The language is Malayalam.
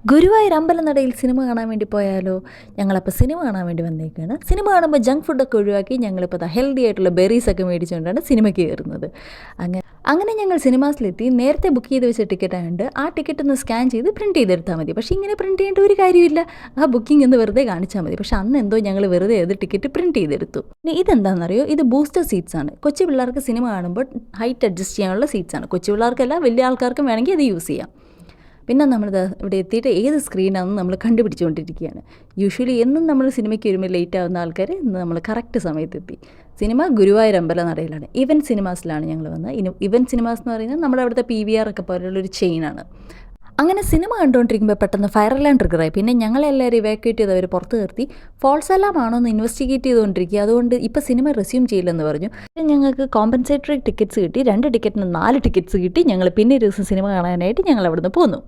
ഗുരുവായൂർ അമ്പലനടയിൽ സിനിമ കാണാൻ വേണ്ടി പോയാലോ? ഞങ്ങളപ്പോൾ സിനിമ കാണാൻ വേണ്ടി വന്നേക്കാണ്. സിനിമ കാണുമ്പോൾ ജങ്ക് ഫുഡൊക്കെ ഒഴിവാക്കി ഞങ്ങളിപ്പോൾ ഹെൽത്തി ആയിട്ടുള്ള ബെറീസൊക്കെ മേടിച്ചുകൊണ്ടാണ് സിനിമയ്ക്ക് കയറുന്നത്. അങ്ങനെ ഞങ്ങൾ സിനിമാസിലെത്തി. നേരത്തെ ബുക്ക് ചെയ്ത് വെച്ച ടിക്കറ്റ് ആയതുകൊണ്ട് ആ ടിക്കറ്റ് ഒന്ന് സ്കാൻ ചെയ്ത് പ്രിൻറ്റ് ചെയ്തെടുത്താൽ മതി. പക്ഷേ ഇങ്ങനെ പ്രിൻറ്റ് ചെയ്യേണ്ട ഒരു കാര്യമില്ല. ആ ബുക്കിംഗ് ഒന്ന് വെറുതെ കാണിച്ചാൽ മതി. പക്ഷേ അന്ന് എന്തോ ഞങ്ങൾ വെറുതെ അത് ടിക്കറ്റ് പ്രിൻറ്റ് ചെയ്തെടുത്തു. പിന്നെ ഇതെന്താണെന്നറിയോ? ഇത് ബൂസ്റ്റർ സീറ്റ്സ് ആണ്. കൊച്ചു പിള്ളേർക്ക് സിനിമ കാണുമ്പോൾ ഹൈറ്റ് അഡ്ജസ്റ്റ് ചെയ്യാനുള്ള സീറ്റ്സ് ആണ്. കൊച്ചു പിള്ളേർക്കല്ല, വലിയ ആൾക്കാർക്കും വേണമെങ്കിൽ അത് യൂസ് ചെയ്യാം. പിന്നെ നമ്മളിത് ഇവിടെ എത്തിയിട്ട് ഏത് സ്ക്രീനാണെന്ന് നമ്മൾ കണ്ടുപിടിച്ചുകൊണ്ടിരിക്കുകയാണ്. യൂഷ്വലി എന്നും നമ്മൾ സിനിമയ്ക്ക് വരുമ്പോൾ ലേറ്റ് ആവുന്ന ആൾക്കാർ ഇന്ന് നമ്മൾ കറക്റ്റ് സമയത്തെത്തി. സിനിമ ഗുരുവായൂർ അമ്പലനടയിലാണ്. ഇവൻ സിനിമാസിലാണ് ഞങ്ങൾ വന്നത്. ഇവൻ സിനിമാസ് എന്ന് പറയുന്നത് നമ്മുടെ അവിടുത്തെ PVR ഒക്കെ പോലുള്ളൊരു ചെയിനാണ്. അങ്ങനെ സിനിമ കണ്ടുകൊണ്ടിരിക്കുമ്പോൾ പെട്ടെന്ന് ഫയർ അലാം ട്രിഗറായി. പിന്നെ ഞങ്ങളെല്ലാവരും ഇവാക്യുവേറ്റ് ചെയ്ത് അവർ പുറത്ത് നിർത്തി. ഫോൾസ് അലാം ആണോ എന്ന് ഇൻവെസ്റ്റിഗേറ്റ് ചെയ്തുകൊണ്ടിരിക്കുക. അതുകൊണ്ട് ഇപ്പോൾ സിനിമ റെസ്യൂം ചെയ്യില്ലെന്ന് പറഞ്ഞു. ഞങ്ങൾക്ക് കോമ്പൻസേറ്ററി ടിക്കറ്റ്സ് കിട്ടി. 2 ടിക്കറ്റിന് 4 ടിക്കറ്റ്സ് കിട്ടി. ഞങ്ങൾ പിന്നെ ഒരു ദിവസം സിനിമ കാണാനായിട്ട് ഞങ്ങൾ അവിടുന്ന് പോന്നു.